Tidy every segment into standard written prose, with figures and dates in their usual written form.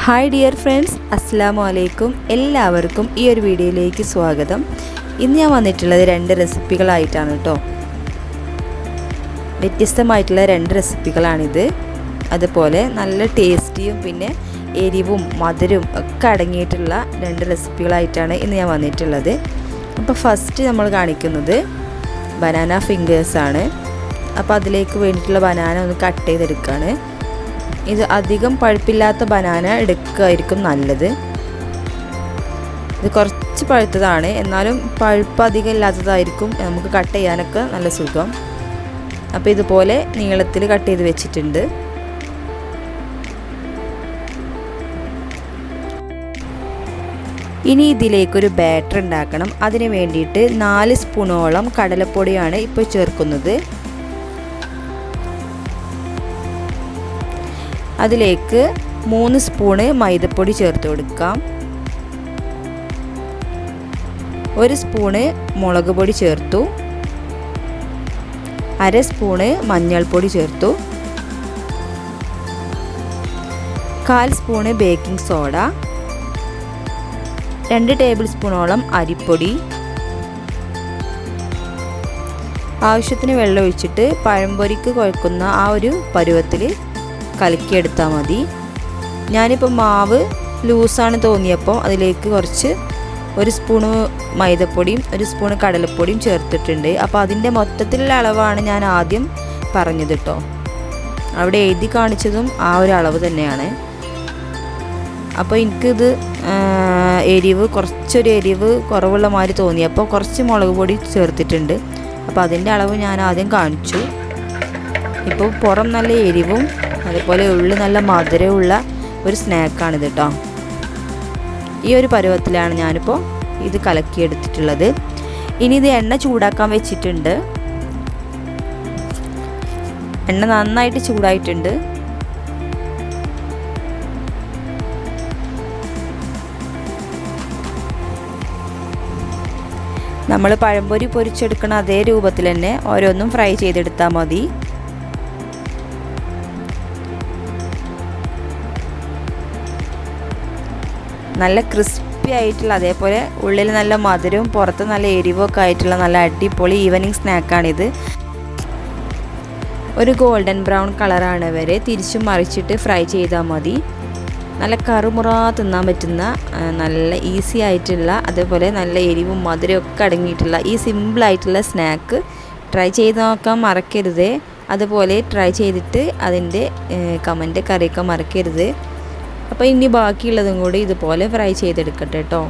Hi dear friends, അസ്സലാമു അലൈക്കും. എല്ലാവർക്കും ഈ ഒരു വീഡിയോയിലേക്ക് സ്വാഗതം. ഇന്ന് ഞാൻ വന്നിട്ടുള്ളത് 2 റെസിപ്പികളായിട്ടാണ് കേട്ടോ. വ്യത്യസ്തമായിട്ടുള്ള 2 റെസിപ്പികളാണിത്. അതുപോലെ നല്ല ടേസ്റ്റിയും പിന്നെ എരിവും മധുരവും ഒക്കെ അടങ്ങിയിട്ടുള്ള 2 റെസിപ്പികളായിട്ടാണ് ഇന്ന് ഞാൻ വന്നിട്ടുള്ളത്. അപ്പോൾ ഫസ്റ്റ് നമ്മൾ കാണിക്കുന്നത് ബനാന ഫിംഗേഴ്സാണ്. അപ്പോൾ അതിലേക്ക് വേണ്ടിയിട്ടുള്ള ബനാന ഒന്ന് കട്ട് ചെയ്തെടുക്കുകയാണ്. ഇത് അധികം പഴുപ്പില്ലാത്ത ബനാന എടുക്കുകയായിരിക്കും നല്ലത്. ഇത് കുറച്ച് പഴുത്തതാണ്, എന്നാലും പഴുപ്പ് അധികം ഇല്ലാത്തതായിരിക്കും നമുക്ക് കട്ട് ചെയ്യാനൊക്കെ നല്ല സുഖം. അപ്പോൾ ഇതുപോലെ നീളത്തിൽ കട്ട് ചെയ്ത് വെച്ചിട്ടുണ്ട്. ഇനി ഇതിലേക്കൊരു ബാറ്റർ ഉണ്ടാക്കണം. അതിന് വേണ്ടിയിട്ട് 4 സ്പൂണോളം കടലപ്പൊടിയാണ് ഇപ്പോൾ ചേർക്കുന്നത്. അതിലേക്ക് 3 സ്പൂണ് മൈദപ്പൊടി ചേർത്ത് കൊടുക്കാം. 1 സ്പൂണ് മുളക് പൊടി ചേർത്തു. 1/2 സ്പൂണ് മഞ്ഞൾപ്പൊടി ചേർത്തു. 1/4 സ്പൂണ് ബേക്കിംഗ് സോഡ. 2 ടേബിൾ സ്പൂണോളം അരിപ്പൊടി. ആവശ്യത്തിന് വെള്ളം ഒഴിച്ചിട്ട് പഴംപൊരിക്ക് കുഴക്കുന്ന ആ ഒരു പരുവത്തിൽ കലക്കിയെടുത്താൽ മതി. ഞാനിപ്പോൾ മാവ് ലൂസാണ് തോന്നിയപ്പോൾ അതിലേക്ക് കുറച്ച് 1 സ്പൂണ് മൈദപ്പൊടിയും 1 സ്പൂണ് കടലപ്പൊടിയും ചേർത്തിട്ടുണ്ട്. അപ്പോൾ അതിൻ്റെ മൊത്തത്തിലുള്ള അളവാണ് ഞാൻ ആദ്യം പറഞ്ഞത് കേട്ടോ. അവിടെ എഴുതി കാണിച്ചതും ആ ഒരു അളവ് തന്നെയാണ്. അപ്പോൾ എനിക്കിത് കുറച്ചൊരു എരിവ് കുറവുള്ള മാതിരി തോന്നിയപ്പോൾ കുറച്ച് മുളക് പൊടി ചേർത്തിട്ടുണ്ട്. അപ്പോൾ അതിൻ്റെ അളവ് ഞാൻ ആദ്യം കാണിച്ചു. ഇപ്പോൾ പുറം നല്ല എരിവും അതുപോലെ ഉള്ളിൽ നല്ല മധുരമുള്ള ഒരു സ്നാക്കാണിത് കേട്ടോ. ഈ ഒരു പരുവത്തിലാണ് ഞാനിപ്പോൾ ഇത് കലക്കിയെടുത്തിട്ടുള്ളത്. ഇനി ഇത് എണ്ണ ചൂടാക്കാൻ വെച്ചിട്ടുണ്ട്. എണ്ണ നന്നായിട്ട് ചൂടായിട്ടുണ്ട്. നമ്മൾ പഴംപൊരി പൊരിച്ചെടുക്കണ അതേ രൂപത്തിൽ തന്നെ ഓരോന്നും ഫ്രൈ ചെയ്തെടുത്താൽ മതി. നല്ല ക്രിസ്പി ആയിട്ടുള്ള, അതേപോലെ ഉള്ളിൽ നല്ല മധുരവും പുറത്ത് നല്ല എരിവും ഒക്കെ ആയിട്ടുള്ള നല്ല അടിപൊളി ഈവനിങ് സ്നാക്കാണിത്. ഒരു ഗോൾഡൻ ബ്രൗൺ കളറാണ് വരെ തിരിച്ചും മറിച്ചിട്ട് ഫ്രൈ ചെയ്താൽ മതി. നല്ല കറുമുറ തിന്നാൻ പറ്റുന്ന നല്ല ഈസി ആയിട്ടുള്ള, അതേപോലെ നല്ല എരിവും മധുരവും ഒക്കെ അടങ്ങിയിട്ടുള്ള ഈ സിമ്പിളായിട്ടുള്ള സ്നാക്ക് ട്രൈ ചെയ്ത് നോക്കാൻ മറക്കരുത്. അതുപോലെ ട്രൈ ചെയ്തിട്ട് അതിൻ്റെ കമൻറ്റ് അറിയിക്കാൻ മറക്കരുത്. അപ്പോൾ ഇനി ബാക്കിയുള്ളതും കൂടി ഇതുപോലെ ഫ്രൈ ചെയ്തെടുക്കട്ടെ കേട്ടോ.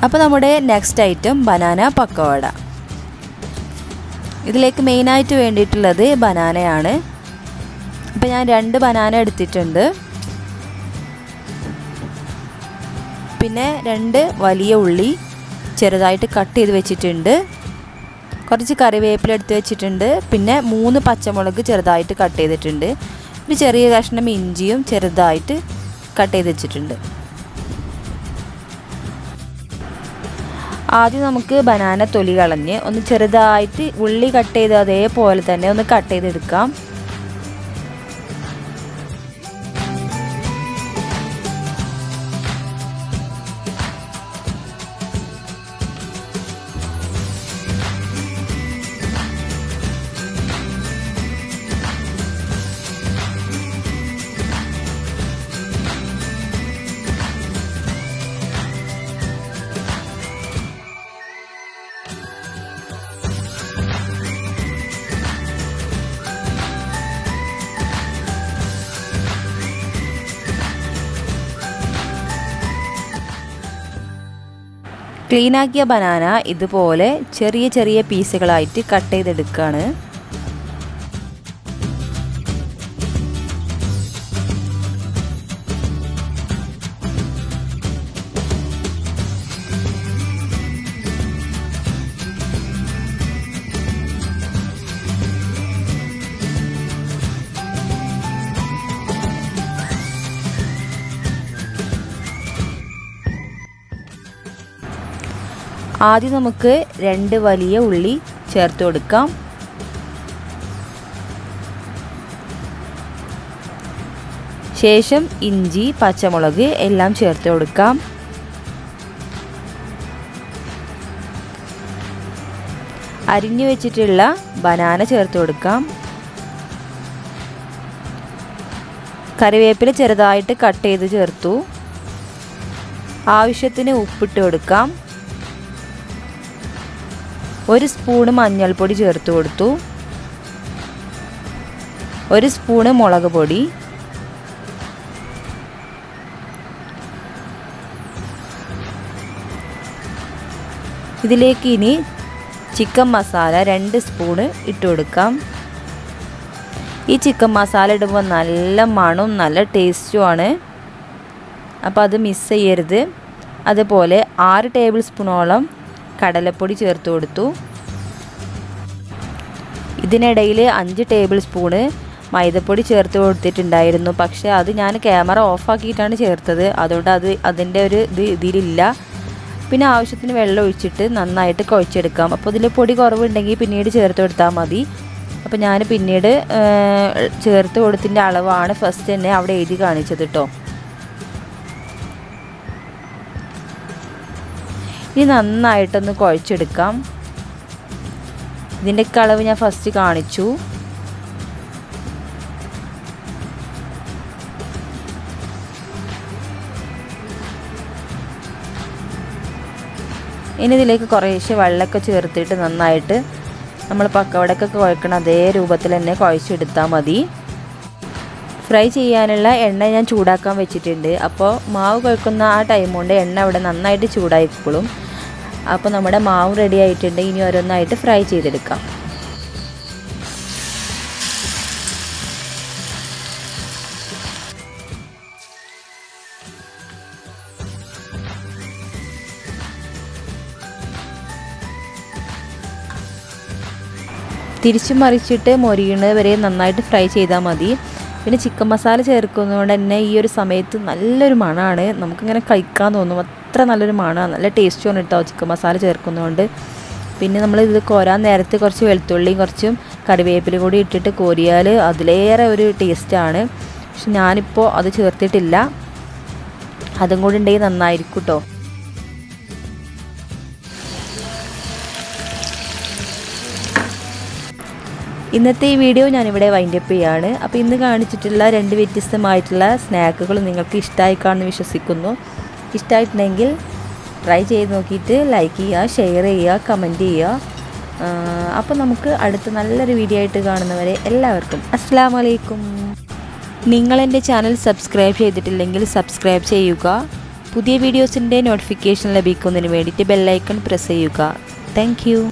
അപ്പോൾ നമ്മുടെ നെക്സ്റ്റ് ഐറ്റം ബനാന പക്കവട. ഇതിലേക്ക് മെയിനായിട്ട് വേണ്ടിയിട്ടുള്ളത് ബനാനയാണ്. അപ്പോൾ ഞാൻ 2 ബനാന എടുത്തിട്ടുണ്ട്. പിന്നെ 2 വലിയ ഉള്ളി ചെറുതായിട്ട് കട്ട് ചെയ്ത് വെച്ചിട്ടുണ്ട്. കുറച്ച് കറിവേപ്പില എടുത്ത് വെച്ചിട്ടുണ്ട്. പിന്നെ 3 പച്ചമുളക് ചെറുതായിട്ട് കട്ട് ചെയ്തിട്ടുണ്ട്. ഒരു ചെറിയ കഷ്ണം ഇഞ്ചിയും ചെറുതായിട്ട് കട്ട് ചെയ്ത് വെച്ചിട്ടുണ്ട്. ആദ്യം നമുക്ക് ബനാന തൊലി കളഞ്ഞ് ഒന്ന് ചെറുതായിട്ട് ഉള്ളി കട്ട് ചെയ്ത് അതേപോലെ തന്നെ ഒന്ന് കട്ട് ചെയ്തെടുക്കാം. ക്ലീനാക്കിയ ബനാന ഇതുപോലെ ചെറിയ ചെറിയ പീസുകളായിട്ട് കട്ട് ചെയ്തെടുക്കുകയാണ്. ആദ്യം നമുക്ക് 2 വലിയ ഉള്ളി ചേർത്ത് കൊടുക്കാം. ശേഷം ഇഞ്ചി, പച്ചമുളക് എല്ലാം ചേർത്ത് കൊടുക്കാം. അരിഞ്ഞു വെച്ചിട്ടുള്ള ബനാന ചേർത്ത് കൊടുക്കാം. കറിവേപ്പില ചെറുതായിട്ട് കട്ട് ചെയ്ത് ചേർത്തു. ആവശ്യത്തിന് ഉപ്പിട്ട് കൊടുക്കാം. 1 സ്പൂണ് മഞ്ഞൾപ്പൊടി ചേർത്ത് കൊടുത്തു. 1 സ്പൂണ് മുളക് പൊടി. ഇതിലേക്ക് ഇനി ചിക്കൻ മസാല 2 സ്പൂണ് ഇട്ട് കൊടുക്കാം. ഈ ചിക്കൻ മസാല ഇടുമ്പോൾ നല്ല മണവും നല്ല ടേസ്റ്റുമാണ്. അപ്പോൾ അത് മിസ് ചെയ്യരുത്. അതുപോലെ 6 ടേബിൾ സ്പൂണോളം കടലപ്പൊടി ചേർത്ത് കൊടുത്തു. ഇതിനിടയിൽ 5 ടേബിൾ സ്പൂണ് മൈദപ്പൊടി ചേർത്ത് കൊടുത്തിട്ടുണ്ടായിരുന്നു. പക്ഷേ അത് ഞാൻ ക്യാമറ ഓഫാക്കിയിട്ടാണ് ചേർത്തത്. അതുകൊണ്ട് അതിൻ്റെ ഒരു ഇതിലില്ല. പിന്നെ ആവശ്യത്തിന് വെള്ളം ഒഴിച്ചിട്ട് നന്നായിട്ട് കുഴച്ചെടുക്കാം. അപ്പോൾ ഇതിൽ പൊടി കുറവുണ്ടെങ്കിൽ പിന്നീട് ചേർത്ത് കൊടുത്താൽ മതി. അപ്പോൾ ഞാൻ പിന്നീട് ചേർത്ത് കൊടുത്തിൻ്റെ അളവാണ് ഫസ്റ്റ് തന്നെ അവിടെ എഴുതി കാണിച്ചത് കേട്ടോ. ഇനി നന്നായിട്ടൊന്ന് കുഴച്ചെടുക്കാം. ഇതിൻ്റെ അളവ് ഞാൻ ഫസ്റ്റ് കാണിച്ചു. ഇനി ഇതിലേക്ക് കുറേശ്ശെ വെള്ളമൊക്കെ ചേർത്തിട്ട് നന്നായിട്ട് നമ്മൾ പക്കവടക്കൊക്കെ കുഴക്കണം അതേ രൂപത്തിൽ തന്നെ കുഴച്ചെടുത്താൽ മതി. ഫ്രൈ ചെയ്യാനുള്ള എണ്ണ ഞാൻ ചൂടാക്കാൻ വെച്ചിട്ടുണ്ട്. അപ്പോൾ മാവ് കുഴക്കുന്ന ആ ടൈം കൊണ്ട് എണ്ണ അവിടെ നന്നായിട്ട് ചൂടായിക്കോളും. അപ്പോൾ നമ്മുടെ മാവ് റെഡി ആയിട്ടുണ്ട്. ഇനി ഓരോന്നായിട്ട് ഫ്രൈ ചെയ്തെടുക്കാം. തിരിച്ചു മറിച്ചിട്ട് മൊരിയുന്നത് വരെ നന്നായിട്ട് ഫ്രൈ ചെയ്താൽ മതി. പിന്നെ ചിക്കൻ മസാല ചേർക്കുന്നതുകൊണ്ട് തന്നെ ഈ ഒരു സമയത്ത് നല്ലൊരു മണമാണ്. നമുക്കിങ്ങനെ കഴിക്കാൻ തോന്നും. അത്ര നല്ലൊരു മണമാണ്. നല്ല ടേസ്റ്റുമാണ് കേട്ടോ ചിക്കൻ മസാല ചേർക്കുന്നതുകൊണ്ട്. പിന്നെ നമ്മൾ ഇത് കോരാൻ നേരത്ത് കുറച്ച് വെളുത്തുള്ളിയും കുറച്ചും കറിവേപ്പില കൂടി ഇട്ടിട്ട് കോരിയാൽ അതിലേറെ ഒരു ടേസ്റ്റാണ്. പക്ഷെ ഞാനിപ്പോൾ അത് ചേർത്തിട്ടില്ല. അതും കൂടി ഉണ്ടെങ്കിൽ നന്നായിരിക്കും കേട്ടോ. ഇന്നത്തെ ഈ വീഡിയോ ഞാനിവിടെ വൈൻഡപ്പ് ചെയ്യാണ്. അപ്പോൾ ഇന്ന് കാണിച്ചിട്ടുള്ള 2 വ്യത്യസ്തമായിട്ടുള്ള സ്നാക്കുകൾ നിങ്ങൾക്ക് ഇഷ്ടമായി കാണുമെന്ന് വിശ്വസിക്കുന്നു. ഇഷ്ടമായിട്ടുണ്ടെങ്കിൽ ട്രൈ ചെയ്ത് നോക്കിയിട്ട് ലൈക്ക് ചെയ്യുക, ഷെയർ ചെയ്യുക, കമൻറ്റ് ചെയ്യുക. അപ്പോൾ നമുക്ക് അടുത്ത നല്ലൊരു വീഡിയോ ആയിട്ട് കാണുന്നവരെ എല്ലാവർക്കും അസ്സലാമു അലൈക്കും. നിങ്ങളെൻ്റെ ചാനൽ സബ്സ്ക്രൈബ് ചെയ്തിട്ടില്ലെങ്കിൽ സബ്സ്ക്രൈബ് ചെയ്യുക. പുതിയ വീഡിയോസിൻ്റെ നോട്ടിഫിക്കേഷൻ ലഭിക്കുന്നതിന് വേണ്ടിയിട്ട് ബെല്ലൈക്കൺ പ്രസ് ചെയ്യുക. Thank you.